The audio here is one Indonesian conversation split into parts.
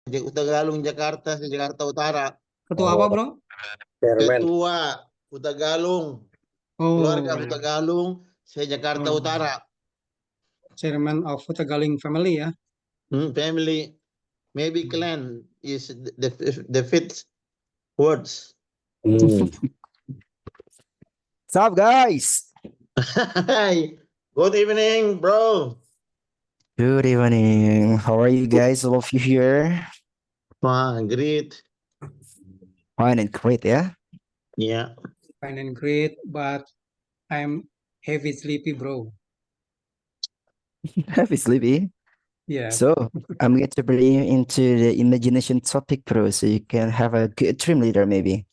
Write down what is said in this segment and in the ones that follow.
Tagalog Jakarta sa Jakarta Utara. Ketua apa, bro? Chairman. Ketua Utagalong. Oh, Keluarga Utagalong sa Jakarta oh, Utara. Chairman of Futagaling family ya. Family, maybe clan is the fifth words. What's up, guys? Hi, good evening, bro. Good evening. How are you guys? All of you here? Great. Fine and great, yeah? Yeah. Fine and great, but I'm heavy sleepy, bro. Happy sleepy. Yeah. So, I'm going to bring you into the imagination topic, bro, so you can have a good dream later, maybe.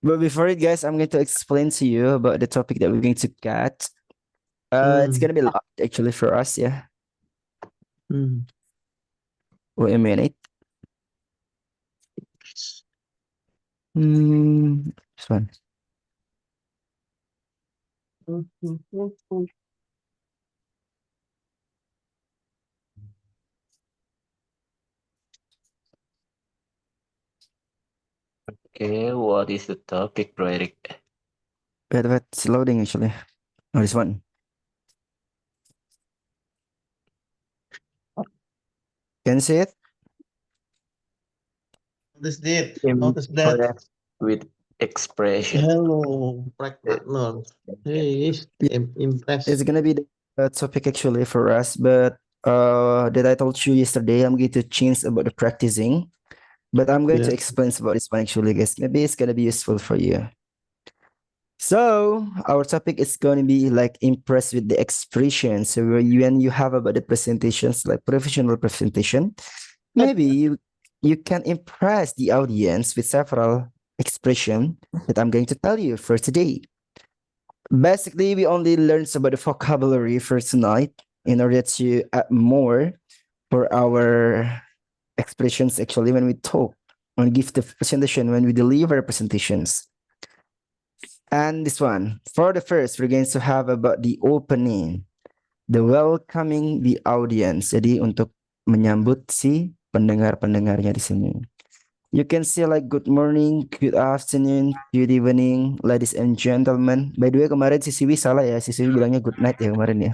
But before it, guys, I'm going to explain to you about the topic that we're going to get. It's going to be a lot, actually, for us, yeah? Wait a minute. This one. Okay, what is the topic, bro Eric? Wait, it's loading, actually. Oh, this one. Can you see it? Notice that. Impressed with expression. Hello, no. Hey, impressed. It's gonna be the topic actually for us, but that I told you yesterday, I'm going to change about the practicing, but I'm going to Yeah. explain about this one actually, guys. Maybe it's gonna be useful for you. So our topic is going to be like impressed with the expression. So when you have about the presentations, like professional presentation, maybe you can impress the audience with several expression that I'm going to tell you for today. Basically, we only learned about the vocabulary for tonight in order to add more for our expressions actually when we talk, when we give the presentation, when we deliver presentations. And this one, for the first, we're going to have about the opening, the welcoming the audience. Jadi untuk menyambut si pendengar-pendengarnya di sini. You can say like good morning, good afternoon, good evening, ladies and gentlemen. By the way, kemarin si Siwi salah ya. Si Siwi bilangnya good night ya kemarin ya.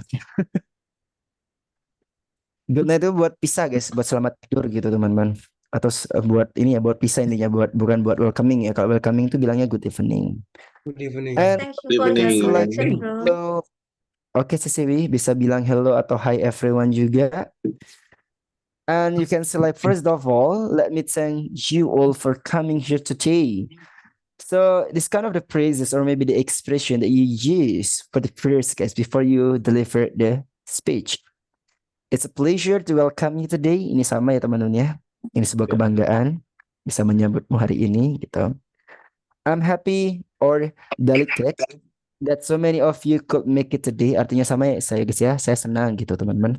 Good night itu buat pisah guys, buat selamat tidur gitu teman-teman. Atau buat ini ya, buat pisah intinya, bukan buat welcoming ya. Kalau welcoming itu bilangnya good evening. Good evening. And Thank you for the correction, bro. hello. Oke, si Siwi bisa bilang hello atau hi everyone juga. And you can say like, first of all, let me thank you all for coming here today. So this kind of the phrases or maybe the expression that you use for the first guys before you deliver the speech. It's a pleasure to welcome you today. Ini sama ya teman-teman ya. Ini sebuah kebanggaan bisa menyambutmu hari ini gitu. I'm happy or delicate that so many of you could make it today. Artinya sama ya saya guys ya. Saya senang gitu teman-teman.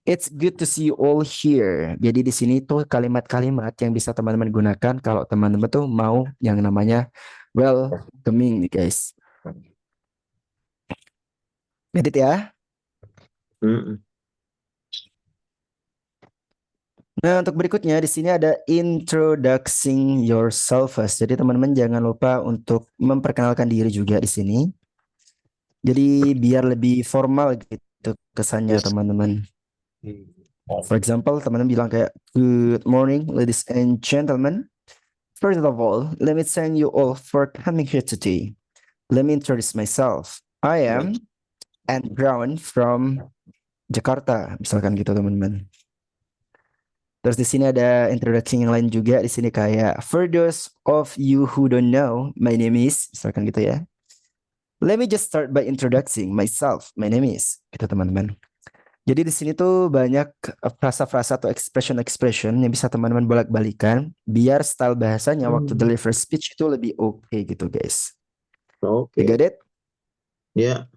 It's good to see you all here. Jadi di sini tuh kalimat-kalimat yang bisa teman-teman gunakan kalau teman-teman tuh mau yang namanya welcoming nih guys. Edit ya. Nah, untuk berikutnya di sini ada introducing yourself first. Jadi teman-teman jangan lupa untuk memperkenalkan diri juga di sini. Jadi biar lebih formal gitu kesannya teman-teman. For example, teman-teman bilang kayak good morning ladies and gentlemen. First of all, let me thank you all for coming here today. Let me introduce myself. I am Ant Brown from Jakarta, misalkan gitu teman-teman. Terus di sini ada introduction yang lain juga di sini kayak for those of you who don't know, my name is, misalkan gitu ya. Let me just start by introducing myself. My name is, gitu teman-teman. Jadi di sini tuh banyak frasa-frasa atau expression yang bisa teman-teman bolak-balikan biar style bahasanya waktu deliver speech itu lebih oke gitu guys. Okay. You got it? Yeah.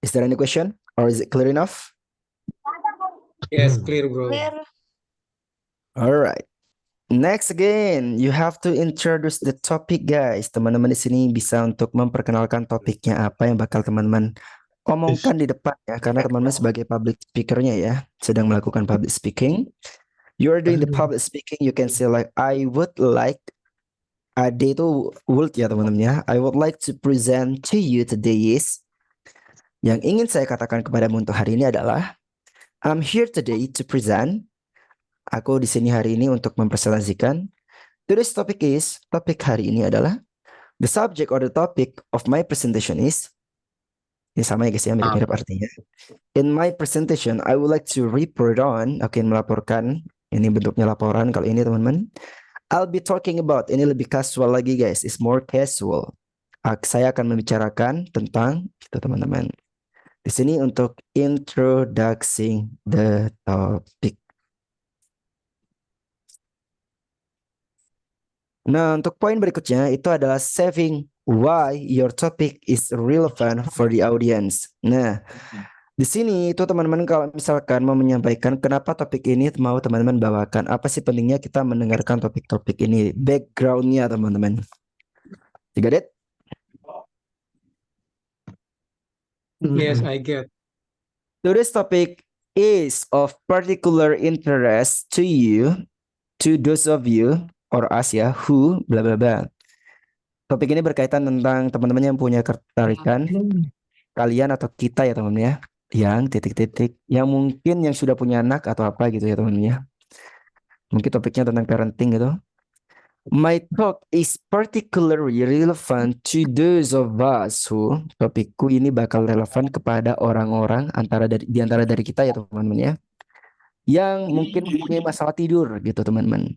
Is there any question or is it clear enough? Yes, clear, bro. Clear. All right. Next again, you have to introduce the topic guys. Teman-teman di sini bisa untuk memperkenalkan topiknya apa yang bakal teman-teman omongkan di depan ya, karena teman-teman sebagai public speakernya ya, sedang melakukan public speaking. You are doing the public speaking, you can say like, I would like, D itu would ya teman-teman ya. I would like to present to you today is, yang ingin saya katakan kepadamu untuk hari ini adalah, I'm here today to present. Aku di sini hari ini untuk mempresentasikan. Today's topic is, topik hari ini adalah, the subject or the topic of my presentation is, ini sama ya guys ya, mirip-mirip artinya. In my presentation, I would like to report on, oke, melaporkan, ini bentuknya laporan kalau ini teman-teman. I'll be talking about, ini lebih casual lagi guys, it's more casual. Saya akan membicarakan tentang, itu teman-teman. Di sini untuk introducing the topic. Nah, untuk poin berikutnya itu adalah saving why your topic is relevant for the audience. Nah, di sini itu teman-teman kalau misalkan mau menyampaikan kenapa topik ini mau teman-teman bawakan, apa sih pentingnya kita mendengarkan topik-topik ini, background-nya teman-teman. You got it? Yes, I get. Today's topic is of particular interest to you, to those of you or us ya, who bla bla bla. Topik ini berkaitan tentang teman-teman yang punya ketertarikan, kalian atau kita ya teman-teman ya, yang titik-titik, yang mungkin yang sudah punya anak atau apa gitu ya teman-teman ya. Mungkin topiknya tentang parenting gitu. My talk is particularly relevant to those of us who, topikku ini bakal relevan kepada orang-orang di antara dari kita ya teman-teman ya, yang mungkin mempunyai masalah tidur gitu teman-teman.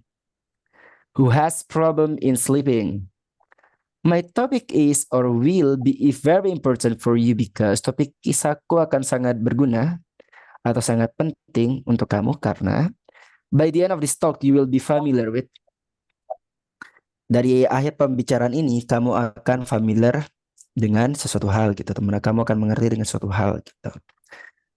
Who has problem in sleeping. My topic is or will be very important for you because topik kisahku akan sangat berguna atau sangat penting untuk kamu karena by the end of this talk you will be familiar with. Dari akhir pembicaraan ini kamu akan familiar dengan sesuatu hal gitu teman-teman. Kamu akan mengerti dengan suatu hal gitu.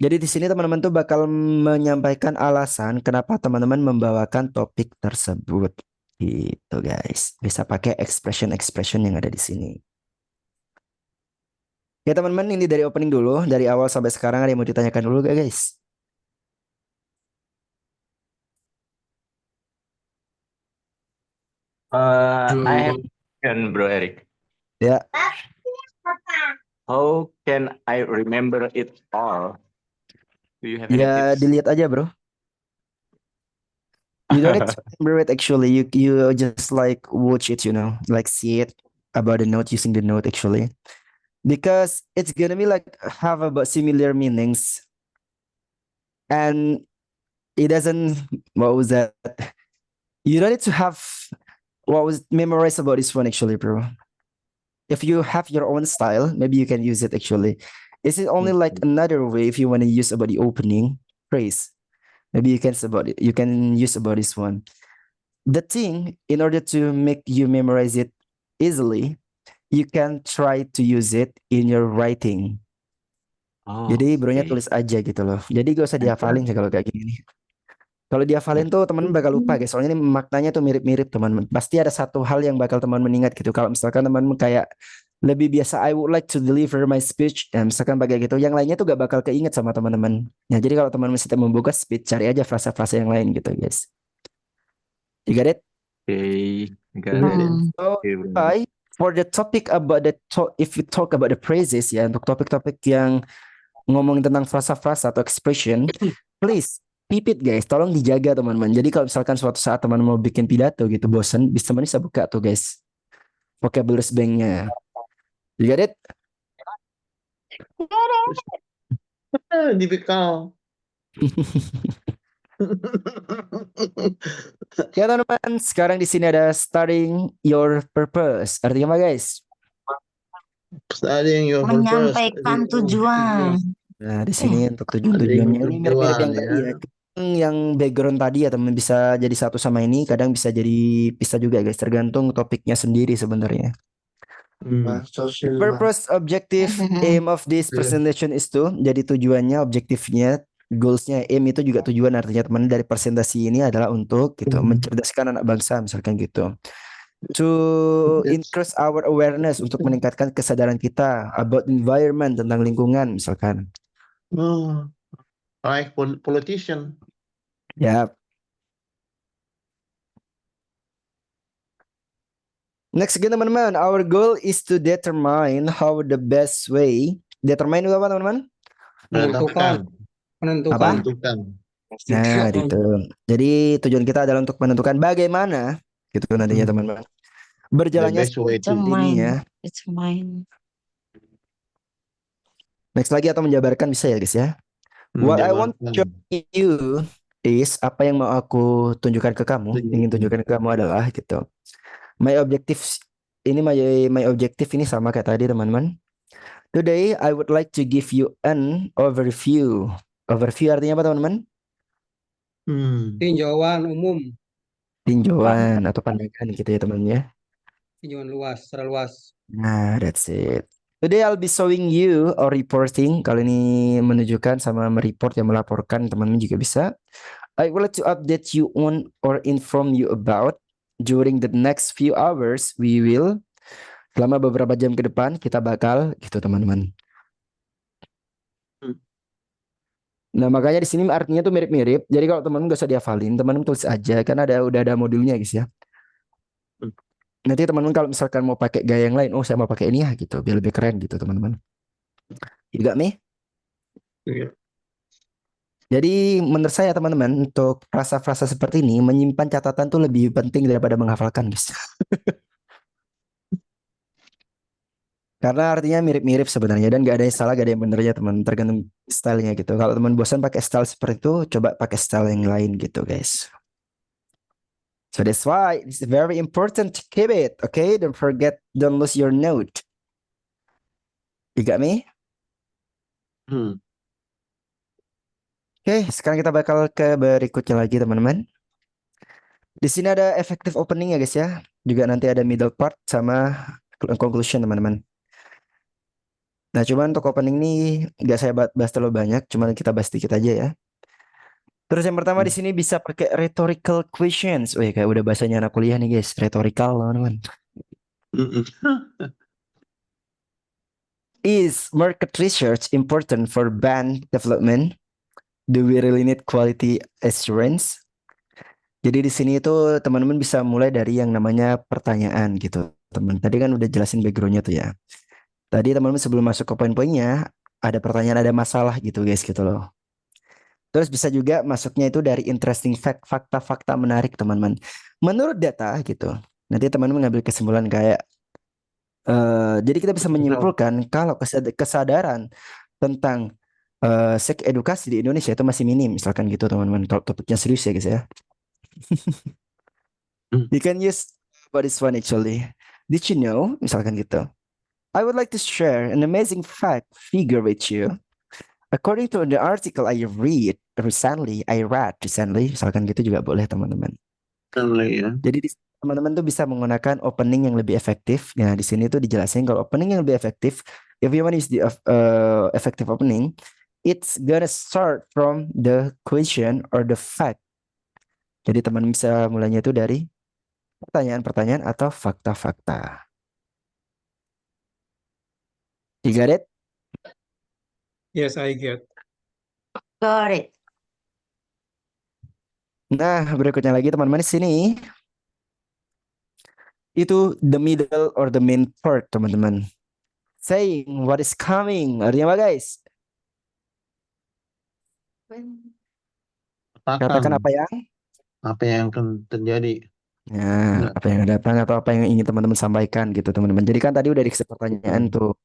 Jadi di sini teman-teman tuh bakal menyampaikan alasan kenapa teman-teman membawakan topik tersebut. Gitu guys, bisa pakai expression yang ada di sini. Ya teman-teman, ini dari opening dulu, dari awal sampai sekarang ada yang mau ditanyakan dulu gak guys? I have a question, Bro Eric. Ya, How can I remember it all? Do you have any ya tips? dilihat aja bro. You don't need to remember it actually. You just like watch it, like see it about the note using the note actually, because it's gonna be like have about similar meanings, and it doesn't. What was that? You don't need to have what was memorized about this one actually, bro. If you have your own style, maybe you can use it actually. Is it only like another way if you want to use about the opening phrase? Maybe you can use about this one. The thing, in order to make you memorize it easily, you can try to use it in your writing. Jadi bronya tulis aja gitu loh. Jadi gak usah dihafalin sih kalau kayak gini. Kalau dihafalin tuh teman-teman bakal lupa guys. Soalnya ini maknanya tuh mirip-mirip teman-teman. Pasti ada satu hal yang bakal teman-teman ingat gitu. Kalau misalkan teman-teman kayak lebih biasa I would like to deliver my speech, dan misalkan bagai gitu, yang lainnya tuh gak bakal keinget sama teman-teman. Ya jadi kalau teman-teman sedang membuka speech, cari aja frasa-frasa yang lain gitu guys. You got it? Okay, got it. So Okay, bro. for the topic about if we talk about the phrases ya, untuk topik-topik yang ngomongin tentang frasa-frasa atau expression, please keep it guys, tolong dijaga teman-teman. Jadi kalau misalkan suatu saat teman mau bikin pidato gitu bosan, bisa buka tuh guys vocabulary banknya. You got it? Difficult. Ya teman-teman, sekarang di sini ada starting your purpose. Artinya apa guys? Studying your purpose. Menyampaikan tujuan. Nah di sini untuk tujuannya ini mirip-mirip yang tadi ya. Yang background tadi ya teman, bisa jadi satu sama ini, kadang bisa jadi pisah juga guys, tergantung topiknya sendiri sebenarnya. Purpose, objective, aim of this presentation is to, jadi tujuannya, objektifnya, goalsnya, aim itu juga tujuan, artinya teman dari presentasi ini adalah untuk gitu mencerdaskan anak bangsa misalkan gitu. to Yes. increase our awareness, untuk meningkatkan kesadaran kita about environment, tentang lingkungan misalkan. Oh, like politician. Ya. Next again teman-teman, our goal is to determine how the best way. Determine itu apa teman-teman? Menentukan. Apa? Menentukan. Nah, gitu. Jadi tujuan kita adalah untuk menentukan bagaimana gitu nantinya teman-teman. The Berjalannya best way to. ininya. It's mine. Next lagi atau menjabarkan bisa ya guys ya. What I want to show you is, apa yang mau aku tunjukkan ke kamu, ingin tunjukkan ke kamu adalah gitu. My objectives my objective ini sama kayak tadi teman-teman. Today I would like to give you an overview. Overview artinya apa teman-teman? Tinjauan umum, Tinjauan atau pandangan gitu ya teman-teman ya. tinjauan luas, secara luas. Nah, that's it. Today I'll be showing you or reporting. Kalau ini menunjukkan sama mereport, yang melaporkan, teman-teman juga bisa. I would like to update you on or inform you about during the next few hours. We will, selama beberapa jam ke depan kita bakal gitu teman-teman. Nah makanya di sini artinya tuh mirip-mirip. Jadi kalau teman-teman gak usah dihafalin, teman-teman tulis aja karena udah ada modulnya guys ya. Nanti teman-teman kalau misalkan mau pakai gaya yang lain, oh saya mau pakai ini ya gitu, biar lebih keren gitu teman-teman. You got me? Iya. Jadi menurut saya teman-teman, untuk frasa-frasa seperti ini, menyimpan catatan tuh lebih penting daripada menghafalkan guys. Karena artinya mirip-mirip sebenarnya, dan gak ada yang salah, gak ada yang benernya teman, tergantung stylenya gitu. Kalau teman bosan pakai style seperti itu, coba pakai style yang lain gitu guys. So that's why it's very important to keep it, okay? Don't forget, don't lose your note. You got me? Oke, sekarang kita bakal ke berikutnya lagi teman-teman. Di sini ada effective opening ya guys ya. Juga nanti ada middle part sama conclusion teman-teman. Nah cuman untuk opening ini nggak saya bahas terlalu banyak, cuman kita bahas sedikit aja ya. Terus yang pertama di sini bisa pakai rhetorical questions. Wih kayak udah bahasanya anak kuliah nih guys, rhetorical teman-teman. Is market research important for brand development? Do we really need quality assurance? Jadi di sini itu teman-teman bisa mulai dari yang namanya pertanyaan gitu, teman. Tadi kan udah jelasin backgroundnya tuh ya. Tadi teman-teman sebelum masuk ke poin-poinnya, ada pertanyaan, ada masalah gitu guys gitu loh. Terus bisa juga masuknya itu dari interesting fact, fakta-fakta menarik teman-teman. Menurut data gitu. Nanti teman-teman ngambil kesimpulan kayak, jadi kita bisa menyimpulkan kalau kesadaran tentang seks edukasi di Indonesia itu masih minim, misalkan gitu teman-teman. Kalau topiknya serius ya guys ya. You can use what is one actually. Did you know? Misalkan gitu. I would like to share an amazing fact figure with you. According to the article I read recently, misalkan gitu juga boleh teman-teman. Ya. Jadi teman-teman tuh bisa menggunakan opening yang lebih efektif. Nah di sini tuh dijelasin kalau opening yang lebih efektif, if you want to use the effective opening, it's gonna start from the question or the fact. Jadi teman bisa mulainya itu dari pertanyaan-pertanyaan atau fakta-fakta. You got it? Yes, I get. Got it. Nah, berikutnya lagi teman-teman di sini itu the middle or the main part teman-teman. Saying what is coming. Artinya apa guys? Katakan apa yang akan terjadi. Ya, apa yang datang atau apa yang ingin teman-teman sampaikan gitu teman-teman. Jadi kan tadi udah dikasih pertanyaan tuh.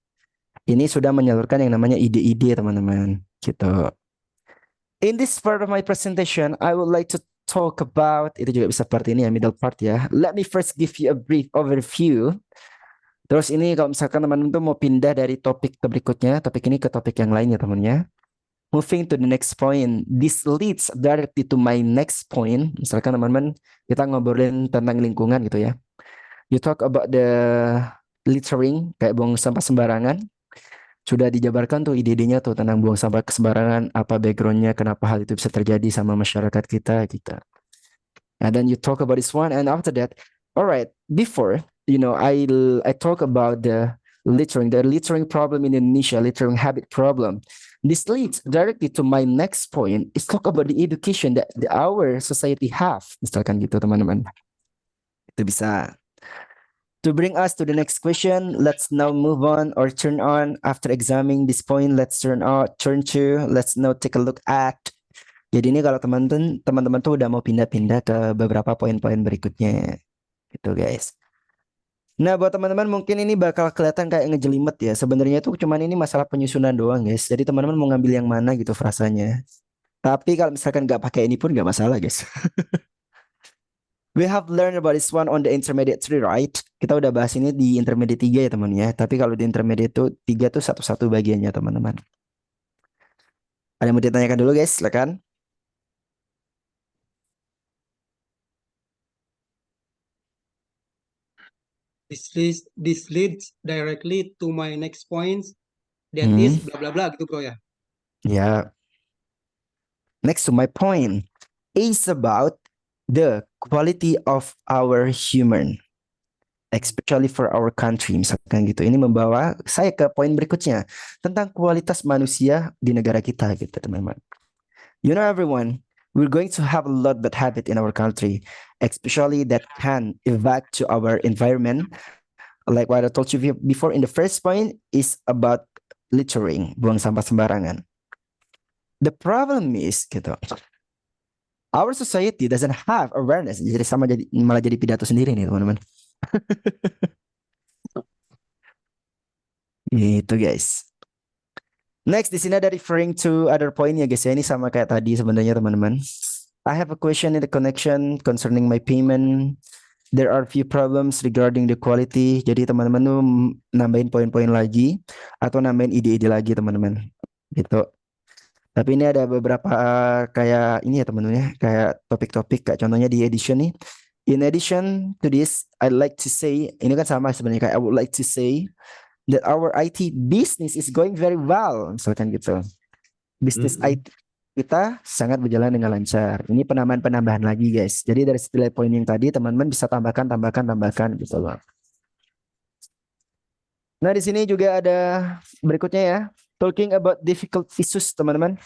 Ini sudah menyalurkan yang namanya ide-ide teman-teman gitu. In this part of my presentation, I would like to talk about, itu juga bisa seperti ini ya, middle part ya. Let me first give you a brief overview. Terus ini kalau misalkan teman-teman tuh mau pindah dari topik ke berikutnya, topik ini ke topik yang lain ya teman-teman. Moving to the next point, this leads directly to my next point. Misalkan teman-teman kita ngobrolin tentang lingkungan gitu ya. You talk about the littering, kayak buang sampah sembarangan. Sudah dijabarkan tuh ide-idenya tuh tentang buang sampah sembarangan, apa backgroundnya, kenapa hal itu bisa terjadi sama masyarakat kita gitu. And then you talk about this one, and after that, All right. Before, I talk about the littering problem in Indonesia, littering habit problem. This leads directly to my next point. Is talk about the education that our society have. Misalkan gitu teman-teman. Itu bisa. To bring us to the next question, let's now move on or turn on after examining this point. Let's let's now take a look at. Jadi ini kalau teman-teman tuh udah mau pindah-pindah ke beberapa poin-poin berikutnya. Gitu guys. Nah buat teman-teman mungkin ini bakal kelihatan kayak ngejelimet ya. Sebenarnya tuh cuman ini masalah penyusunan doang guys. Jadi teman-teman mau ngambil yang mana gitu frasanya. Tapi kalau misalkan nggak pakai ini pun nggak masalah guys. We have learned about this one on the intermediate 3, right? Kita udah bahas ini di intermediate 3 ya teman ya. Tapi kalau di intermediate 3 tuh satu-satu bagiannya teman-teman. Ada yang mau ditanyakan dulu guys, silakan. This leads directly to my next points. That is bla bla bla gitu bro ya. Yeah. Next to my point is about the quality of our human, especially for our country, misalkan gitu. Ini membawa saya ke poin berikutnya tentang kualitas manusia di negara kita gitu teman-teman. You know everyone, we're going to have a lot bad habit in our country, especially that can evac to our environment. Like what I told you before in the first point is about littering, buang sampah sembarangan. The problem is gitu, our society doesn't have awareness. Jadi malah jadi pidato sendiri nih teman-teman. Gitu guys. Next di sini ada referring to other point ya guys ya. Ini sama kayak tadi sebenarnya teman-teman. I have a question in the connection concerning my payment. There are few problems regarding the quality. Jadi teman-teman tuh nambahin poin-poin lagi atau nambahin ide-ide lagi teman-teman. Gitu. Tapi ini ada beberapa kayak ini ya teman-teman ya, kayak topik-topik kayak contohnya di edition nih. In addition to this, I'd like to say, ini kan sama sebenarnya kayak I would like to say that our IT business is going very well, misalkan gitu. Bisnis IT kita sangat berjalan dengan lancar. Ini penambahan lagi guys. Jadi dari setiap poin yang tadi teman-teman bisa tambahkan gitu loh. Nah di sini juga ada berikutnya ya. Talking about difficult issues teman-teman.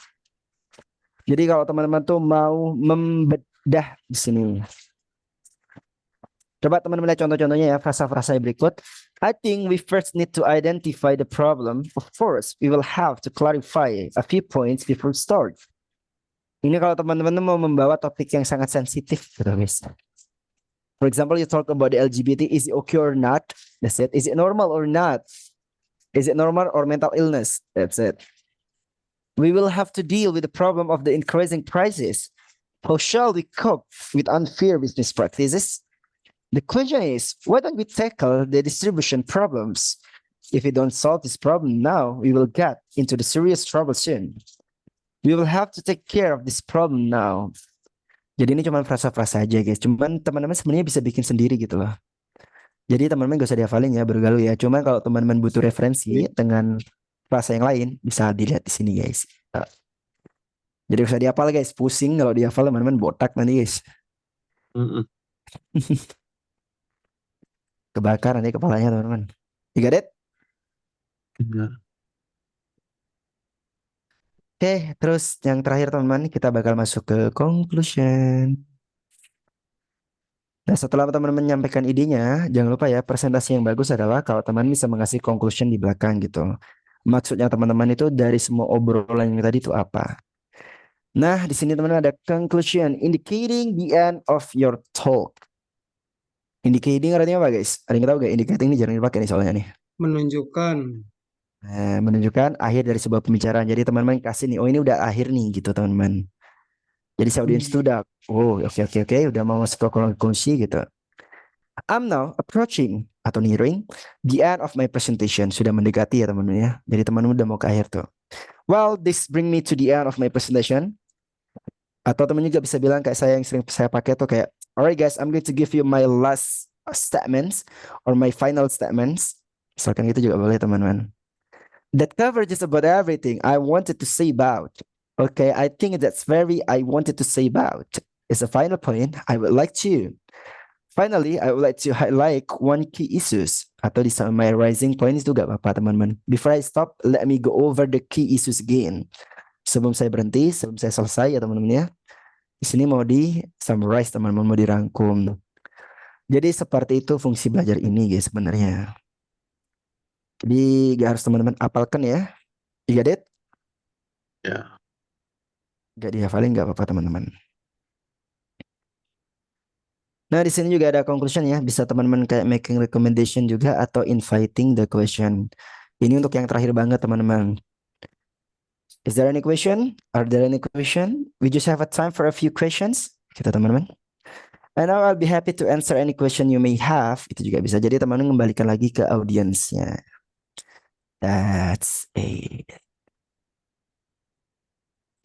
Jadi kalau teman-teman tuh mau membedah di sini. Coba teman-teman lihat contoh-contohnya ya, frasa-frasa berikut. I think we first need to identify the problem. Of course, we will have to clarify a few points before start. Ini kalau teman-teman mau membawa topik yang sangat sensitif gitu guys. For example, you talk about the LGBT, is it okay or not? That's it. Is it normal or not? Is it normal or mental illness? That's it. We will have to deal with the problem of the increasing prices. How shall we cope with unfair business practices? The question is, why don't we tackle the distribution problems? If we don't solve this problem now, we will get into the serious trouble soon. We will have to take care of this problem now. Jadi ini cuma frasa-frasa aja guys. Cuman teman-teman sebenarnya bisa bikin sendiri gitu loh. Jadi teman-teman gak usah dihafalin ya, bergaul ya. Cuma kalau teman-teman butuh referensi dengan frasa yang lain, bisa dilihat di sini guys. Jadi gak usah dihafal guys, pusing kalau dihafal teman-teman botak nanti guys. Kebakar nanti kepalanya teman-teman. You got it? Oke, terus yang terakhir teman-teman, kita bakal masuk ke conclusion. Nah, setelah teman-teman menyampaikan idenya, jangan lupa ya, presentasi yang bagus adalah kalau teman bisa mengasih conclusion di belakang gitu. Maksudnya teman-teman itu dari semua obrolan yang tadi itu apa? Nah, di sini teman-teman ada conclusion, indicating the end of your talk. Indicating artinya apa guys? Ada yang tahu gak? Indicating ini jarang dipakai nih soalnya nih. Menunjukkan. Nah, menunjukkan akhir dari sebuah pembicaraan. Jadi teman-teman kasih nih, oh ini udah akhir nih gitu teman-teman. Jadi si audiens itu udah, oh oke, udah mau masuk ke konklusi gitu. I'm now approaching atau nearing the end of my presentation. Sudah mendekati ya teman-teman ya. Jadi teman-teman udah mau ke akhir tuh. Well, this bring me to the end of my presentation. Atau teman juga bisa bilang kayak saya yang sering saya pakai tuh kayak, alright guys, I'm going to give you my last statements or my final statements. Misalkan gitu juga boleh teman-teman. That cover just about everything I wanted to say about. Okay, I think that's I wanted to say about. It's a final point. I would like to Finally, I would like to highlight one key issues atau di summarizing points itu gak apa-apa teman-teman. Before I stop, let me go over the key issues again. Sebelum saya berhenti, sebelum saya selesai ya teman-teman ya. Di sini mau di summarize teman-teman, mau dirangkum. Jadi seperti itu fungsi belajar ini guys sebenarnya. Jadi gak harus teman-teman apalkan ya. You got it? Ya. Gak dihafalin gak apa-apa teman-teman. Nah, di sini juga ada conclusion ya. Bisa teman-teman kayak making recommendation juga atau inviting the question. Ini untuk yang terakhir banget teman-teman. Is there any question? Are there any question? We just have a time for a few questions. Kita teman-teman. And now I'll be happy to answer any question you may have. Itu juga bisa. Jadi teman-teman kembalikan lagi ke audiensnya. That's it.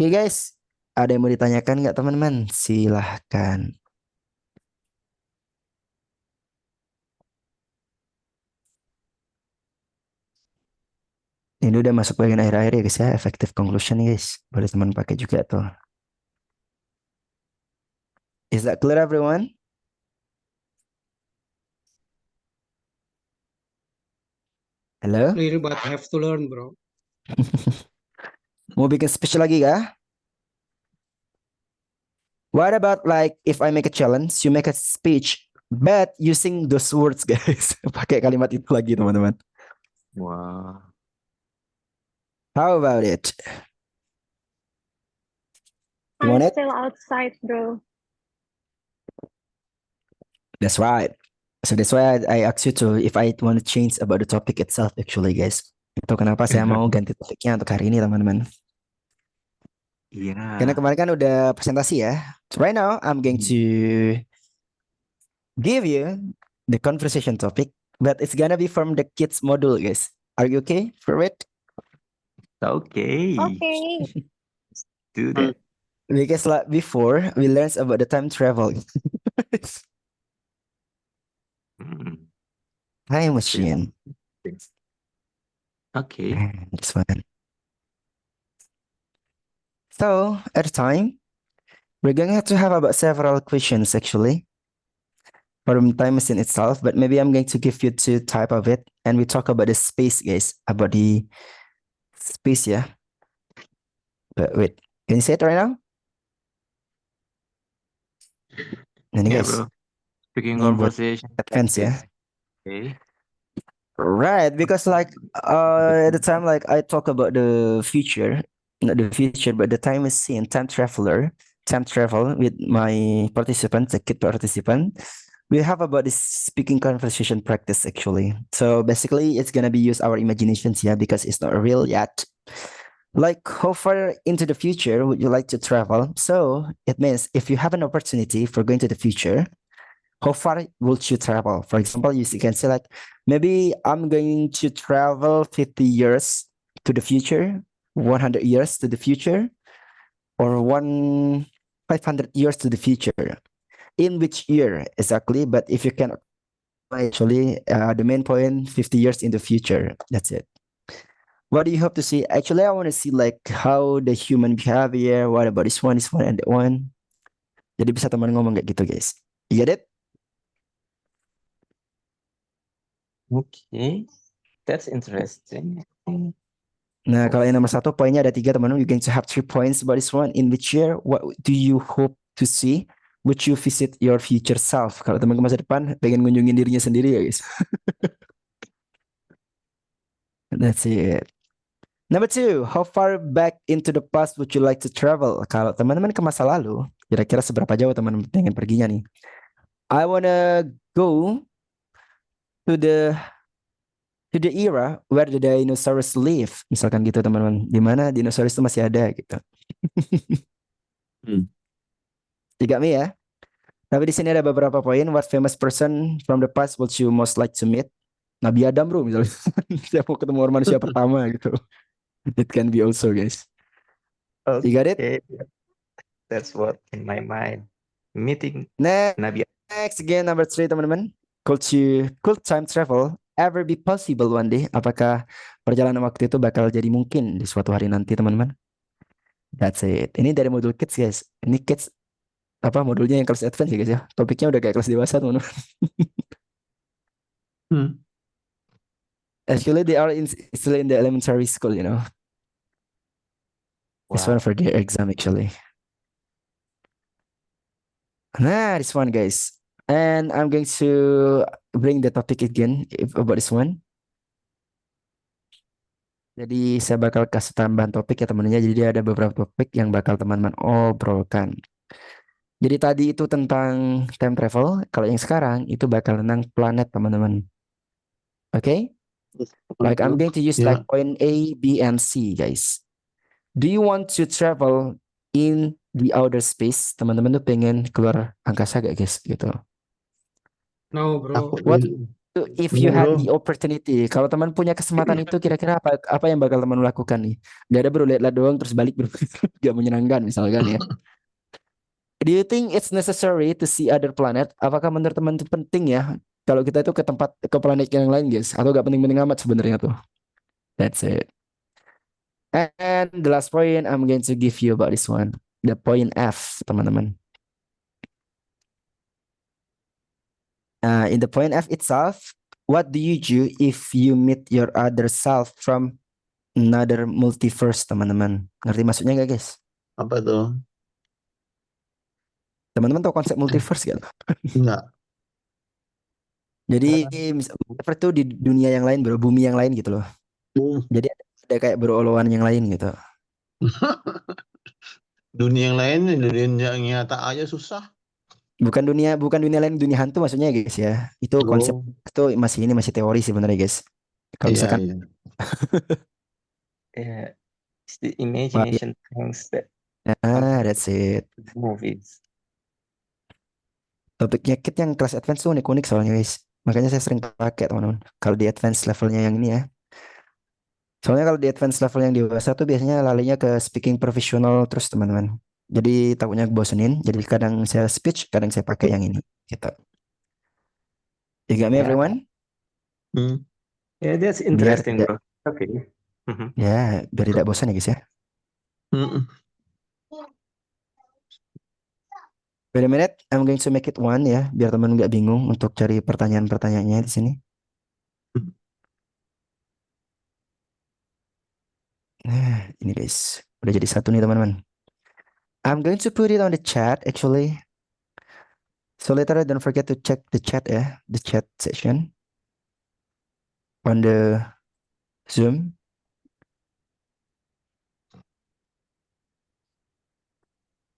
Oke guys. Ada yang mau ditanyakan nggak teman-teman? Silahkan. Ini udah masuk bagian akhir-akhir ya guys ya. Effective conclusion nih guys. Boleh teman pakai juga tuh. Is that clear everyone? Halo? Clear but have to learn, bro. Mau bikin speech lagi kah? What about like if I make a challenge, you make a speech, but using those words guys. Pakai kalimat itu lagi teman-teman. Wow. How about it? You I'm want it? still outside, bro. That's right. So that's why I asked you to if I want to change about the topic itself actually guys. Itu kenapa saya mau ganti topiknya untuk hari ini teman-teman. Karena Yeah. kemarin kan udah presentasi ya. So right now I'm going to give you the conversation topic, but it's gonna be from the kids module guys. Are you okay for it? Okay. Okay. Do that. Because like before we learned about the time travel. Hmm. Time machine. Okay. That's fun. So at the time, we're going to have about several questions actually from time machine itself, but maybe I'm going to give you two type of it, and we talk about the space, guys, about the space, yeah. But wait, can you say it right now? Any Yeah, guys? bro. Speaking Ini buat conversation. advance ya. Okay. Right, because like at the time like I talk about the future, not the future, but the time machine, time travel with my participants, the kid participant. We have about this speaking conversation practice actually. So basically it's gonna be use our imaginations, yeah, because it's not real yet. Like how far into the future would you like to travel? So it means if you have an opportunity for going to the future, how far would you travel? For example, you can say like, maybe I'm going to travel 50 years to the future, 100 years to the future, or 500 years to the future. In which year exactly? But if you can actually, the main point, 50 years in the future. That's it. What do you hope to see? Actually, I want to see like how the human behavior, what about this one, and that one. Jadi bisa teman ngomong kayak gitu, guys. You get it? Okay. That's interesting. Nah, kalau yang nomor satu poinnya ada 3 teman-teman. You're going to have 3 points about this one. In which year, what do you hope to see? Would you visit your future self? Kalau teman ke masa depan, pengen ngunjungin dirinya sendiri ya guys. That's it. Number 2, how far back into the past would you like to travel? Kalau teman-teman ke masa lalu, kira-kira seberapa jauh teman-teman pengen perginya nih? I wanna go to the era where the dinosaurs live. Misalkan gitu teman-teman. Di mana dinosaurus itu masih ada gitu. You got me ya? Tapi di sini ada beberapa poin. What famous person from the past would you most like to meet? Nabi Adam bro misalnya. Saya mau ketemu orang manusia pertama gitu. It can be also guys. You got it? Okay. That's what in my mind. Meeting Next, Nabi. next again number 3 teman-teman. Could time travel ever be possible one day? Apakah perjalanan waktu itu bakal jadi mungkin di suatu hari nanti teman-teman? That's it. Ini dari modul kids guys. Ini kids apa modulnya yang kelas advance ya guys ya. Topiknya udah kayak kelas dewasa teman-teman. Hmm. Actually they are still in the elementary school, you know. This one Wow. for their exam actually. Nah, this one guys. And I'm going to bring the topic again about this one. Jadi saya bakal kasih tambahan topik ya teman-teman. Jadi ada beberapa topik yang bakal teman-teman obrolkan. Jadi tadi itu tentang time travel. Kalau yang sekarang itu bakal tentang planet teman-teman. Oke? Like I'm going to use Ya, like point A, B, and C guys. Do you want to travel in the outer space? Teman-teman tuh pengen keluar angkasa gak guys? Gitu. No, bro. aku What if you Enggak, bro. had the opportunity? Kalau teman punya kesempatan itu kira-kira apa yang bakal teman lakukan nih? Gak ada bro, lihat doang terus balik bro. Gak menyenangkan misalkan ya. Do you think it's necessary to see other planet? Apakah menurut teman itu penting ya kalau kita itu ke planet yang lain guys? Atau gak penting-penting amat sebenarnya tuh? That's it. And the last point I'm going to give you about this one. The point F, teman-teman. In the point F itself, what do you do if you meet your other self from another multiverse, teman-teman? Ngerti maksudnya nggak, guys? Apa tuh? Teman-teman tahu konsep multiverse gak? Enggak. Jadi, multiverse itu di dunia yang lain, bro, bumi yang lain gitu loh. Jadi ada kayak berolowan yang lain gitu. Dunia yang lain, dunia yang nyata aja susah. Bukan dunia lain, dunia hantu maksudnya, guys ya. Itu konsep Oh, itu masih teori sebenarnya, guys. Kalau iya, misalkan iya. Yeah. It's the wah, ya, imagination things that that's it. movies. Topiknya kit yang kelas advance tuh unik-unik soalnya, guys. Makanya saya sering pakai, teman-teman. Kalau di advance levelnya yang ini ya. Soalnya kalau di advance level yang dewasa tuh biasanya larinya ke speaking profesional terus, teman-teman. Jadi takutnya bosenin. Jadi kadang saya speech, kadang saya pakai yang ini. Gitu. You got me, Yeah. everyone? Hmm. Yeah, that's Biar interesting, tidak, bro. Okay. Mhm. ya, biar tidak bosan ya, guys ya. Mm-mm. Wait a minute, I'm going to make it one ya, biar teman nggak bingung untuk cari pertanyaan-pertanyaannya di sini. Nah, ini guys, udah jadi satu nih teman-teman. I'm going to put it on the chat actually. So later don't forget to check the chat ya, the chat section on the Zoom.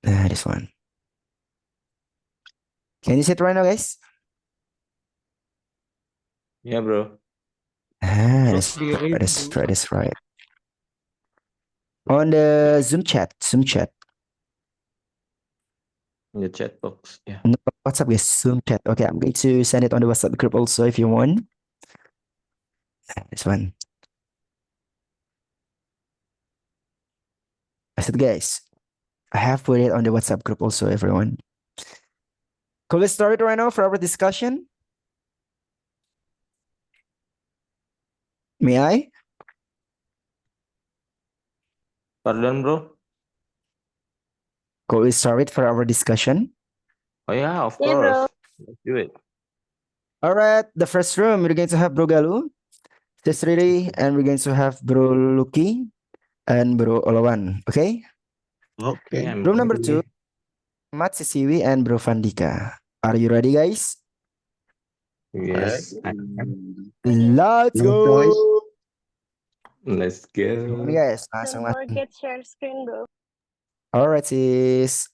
Nah, this one. Can you see it right now, guys? Yeah, bro. Ah, that's Be right, read, that's bro. right, that's right. On the Zoom chat. In the chat box. Yeah. No, WhatsApp, guys, Zoom chat. Okay, I'm going to send it on the WhatsApp group also if you want. This one. I said, guys, I have put it on the WhatsApp group also, everyone. Cool, let's start right now for our discussion. May I? Pardon, bro. Cool, let's start for our discussion. Oh yeah, of Yeah, bro. course. Let's do it. All right, the first room, we're going to have Bro Galu, Sis Riri, and we're going to have Bro Lucky and Bro Olawan. Okay? Oke. Yeah, I'm Room number ready. 2, Mat Sisiwi and Bro Vandika. Are you ready, guys? Yes, I am. Let's No go! choice. Let's go. Ini guys, langsung Don't masuk. forget share screen, bro. All right, sis.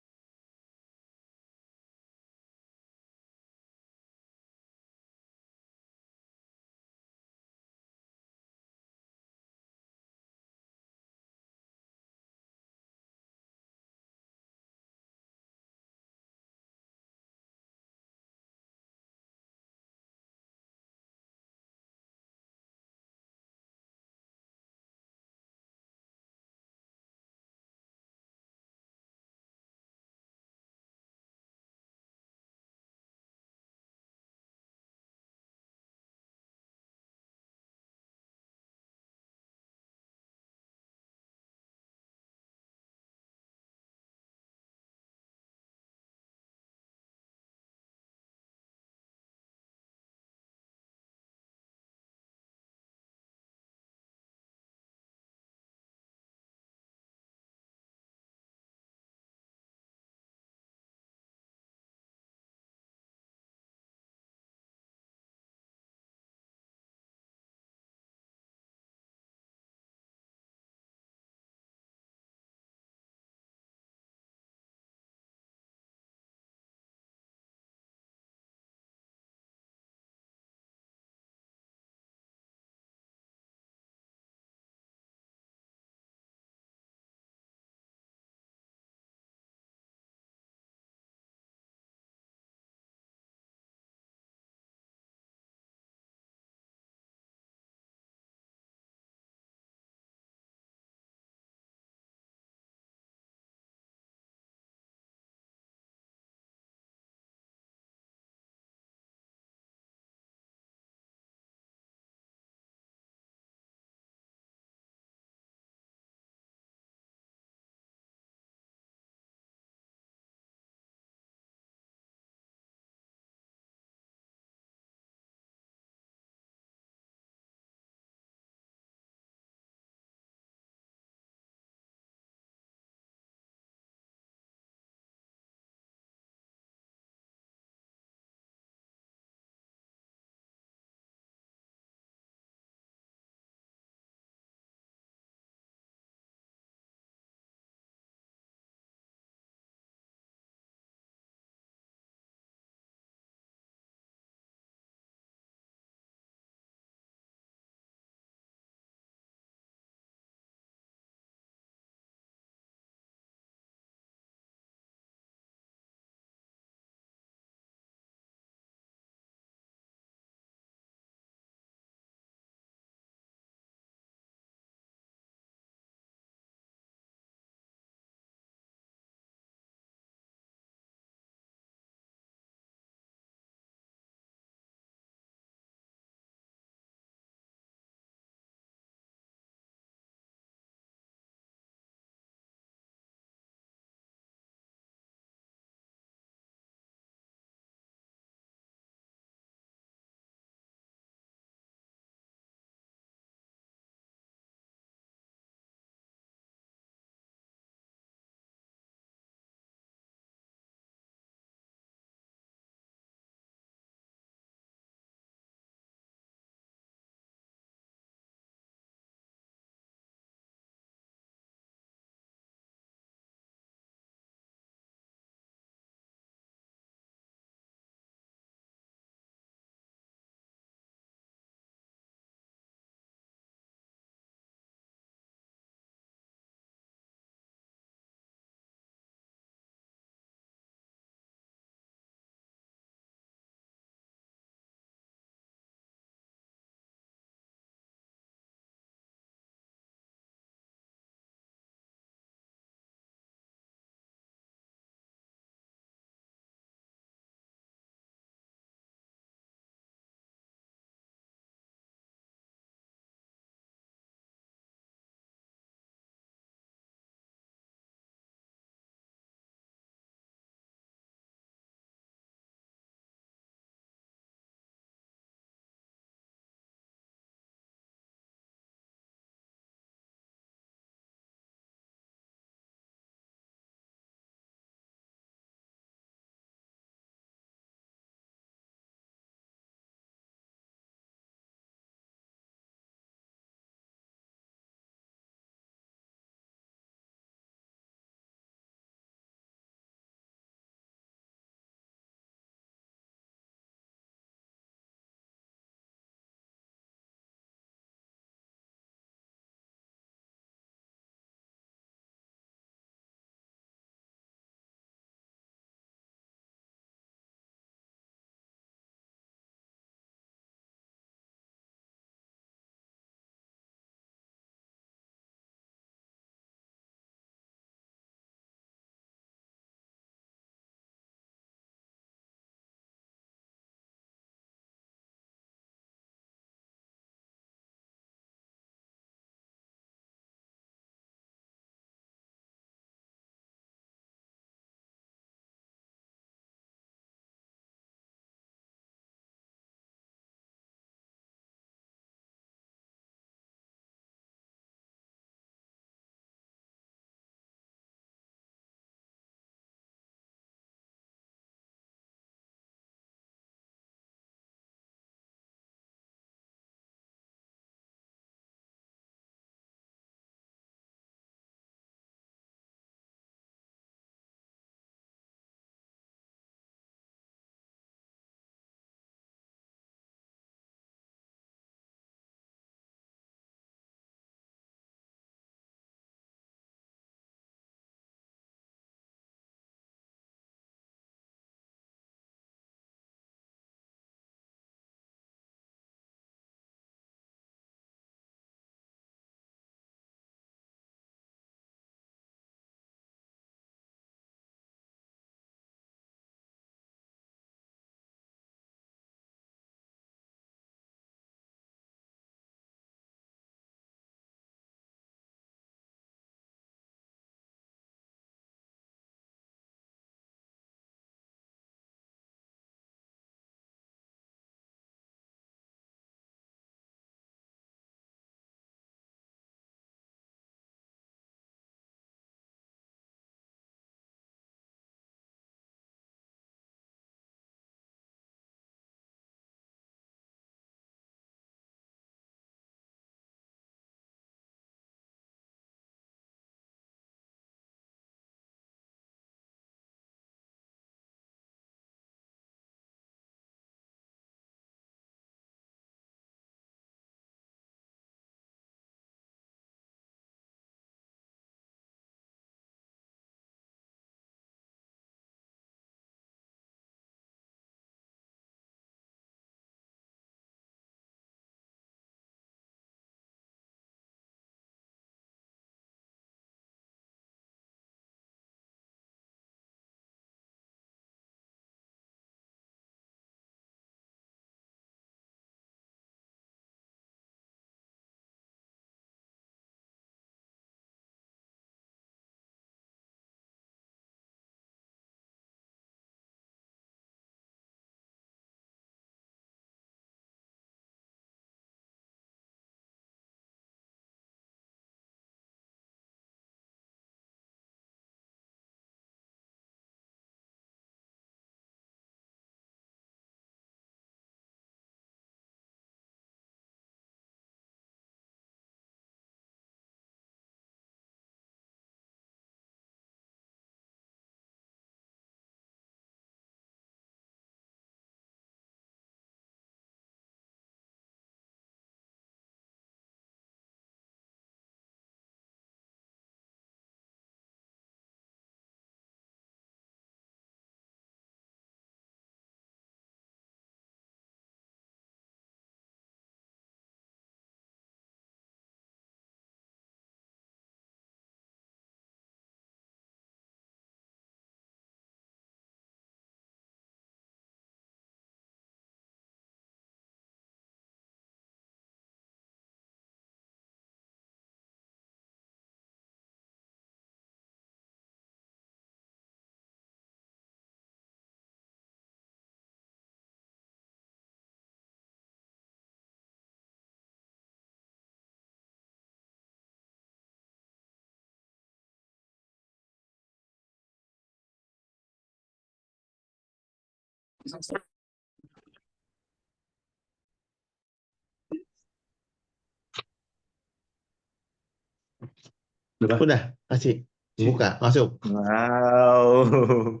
Udah, kasih. Buka, masuk. Wow.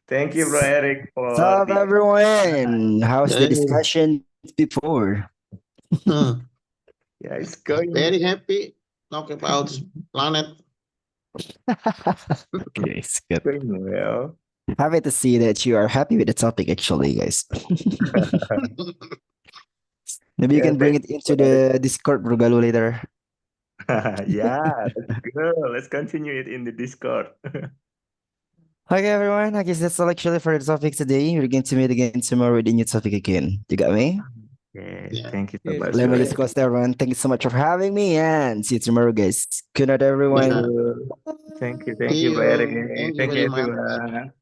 Thank you, Bro Eric, for What's up, the everyone? How's the Hey. discussion before? Hmm, yeah, it's going. Very happy talk about planet. Yes, good. Going well. Happy to see that you are happy with the topic, actually, guys. Maybe you Yeah, can bring it thank into the Discord, Bro Galu, later. Yeah, let's go. Let's continue it in the Discord. Okay, everyone. I guess that's all actually for the topic today. We're going to meet again tomorrow with a new topic again. You got me? Okay, Yeah. thank you so Yes. much, Let me Bro just Eric. close there, everyone. Thank you so much for having me, and see you tomorrow, guys. Good night, everyone. Yeah. Thank you, See Bro Eric. you. Thank you Thank very you, much. everyone.